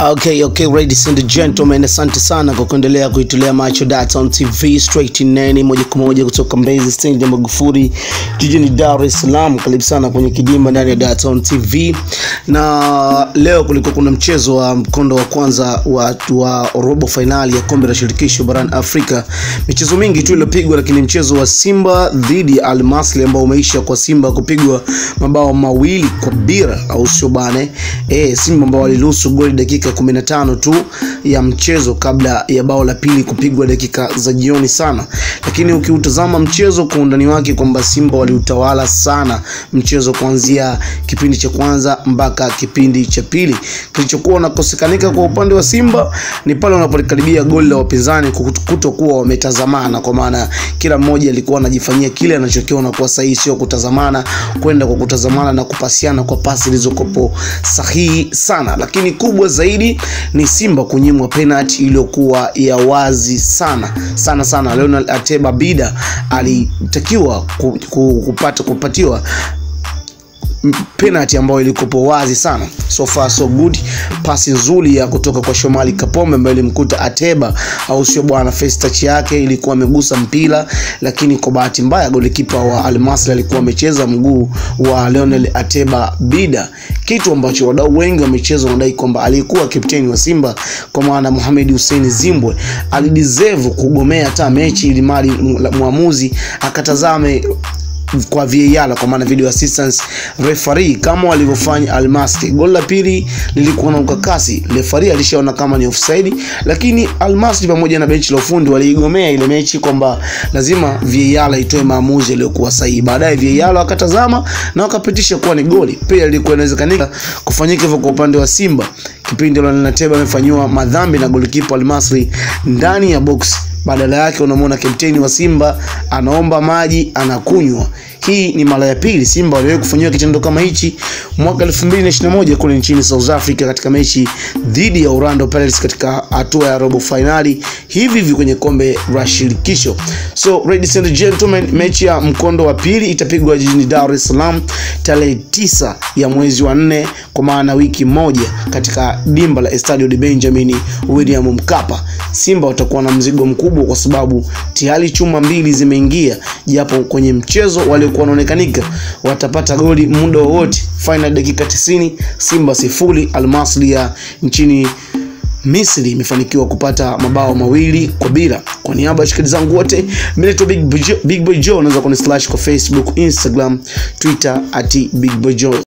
Okay, ladies and gentlemen, asante sana kwa kuendelea kuitolea macho Dar-Town TV straight in nene moja kwa moja kutoka Mbezi Stendi ya Magufuli jijini Dar es Salaam. Karibu sana kwenye kidimba ndani ya Dar-Town TV. Na leo kulikuwa kuna mchezo wa mkondo wa kwanza wa robo finali ya kombe la shirikisho barani Afrika. Michezo mingi tu iliyopigwa, lakini mchezo wa Simba dhidi ya Al Masry ambao umeisha kwa Simba kupigwa mabao 2-0 au sio bane. Simba ambao waliruhusu goli dakika 15 tu ya mchezo kabla ya bao la pili kupigwa dakika za jioni sana. Lakini ukiutazama mchezo kwa undani wake kwamba Simba waliutawala sana mchezo kuanzia kipindi cha kwanza mpaka kipindi cha pili. Kilichokuwa nakosekanika kwa upande wa Simba ni pale wanapokaribia goli la wapinzani kutokuwa wametazamana, kwa maana kila mmoja alikuwa anajifanyia kile anachokiona kwa sahihi, sio kutazamana kwenda kwa kutazamana na kupasiana kwa pasi zilizokopo sahihi sana. Lakini kubwa zaidi ni Simba kunyimwa penalty iliyokuwa ya wazi sana. Leonel Ateba Bida alitakiwa kupatiwa penalty ambayo ilikopo wazi sana. So far so good. Pasi nzuri ya kutoka kwa Shomari Kapombe ambaye ilimkuta Ateba au sio bwana, first touch yake ilikuwa amegusa mpira, lakini kwa bahati mbaya golikipa wa Al Masry alikuwa amecheza mguu wa Leonel Ateba Bida, kitu ambacho wadau wengi wa michezo wanadai kwamba alikuwa kapteni wa Simba kwa maana Mohamed Hussein Zimbwe alideserve kugomea hata mechi ili mali muamuzi akatazame kwa VAR, kwa maana video assistance referee, kama walivyofanya Al Masry. Goli la pili lilikuwa na ukakasi, referee alishaona kama ni offside, lakini Al Masry pamoja na benchi la ufundi waliigomea ile mechi kwamba lazima VAR itoe maamuzi yaliyokuwa sahihi. Baadaye VAR wakatazama na wakapitisha kuwa ni goli. Pia ilikuwa inawezekana kufanyika hivyo kwa upande wa Simba kipindi Leonel Ateba amefanywa madhambi na golikipa Al Masry ndani ya box. Badala yake unamwona kapteni wa Simba anaomba maji anakunywa. Hii ni mara ya pili Simba waliwahi kufanywa kitendo kama hichi mwaka 2021 kule nchini South Africa katika mechi dhidi ya Orlando Pirates katika hatua ya robo finali hivi kwenye kombe la shirikisho. So ladies and gentlemen, mechi ya mkondo wa pili itapigwa jijini Dar es Salaam tarehe 9 ya mwezi wa 4, kwa maana wiki moja, katika dimba la Estadio de Benjamin William Mkapa. Simba watakuwa na mzigo mkubwa kwa sababu tayari chuma mbili zimeingia, japo kwenye mchezo waliokuwa wanaonekanika watapata goli muda wote. Final dakika 90, Simba 0, Al Masry ya nchini Misri imefanikiwa kupata mabao 2-0. Kwa niaba ya shikali zangu wote, mimi ni Big Boy Joe. Unaweza kuni slash kwa Facebook, Instagram, Twitter @BigBoyJoe.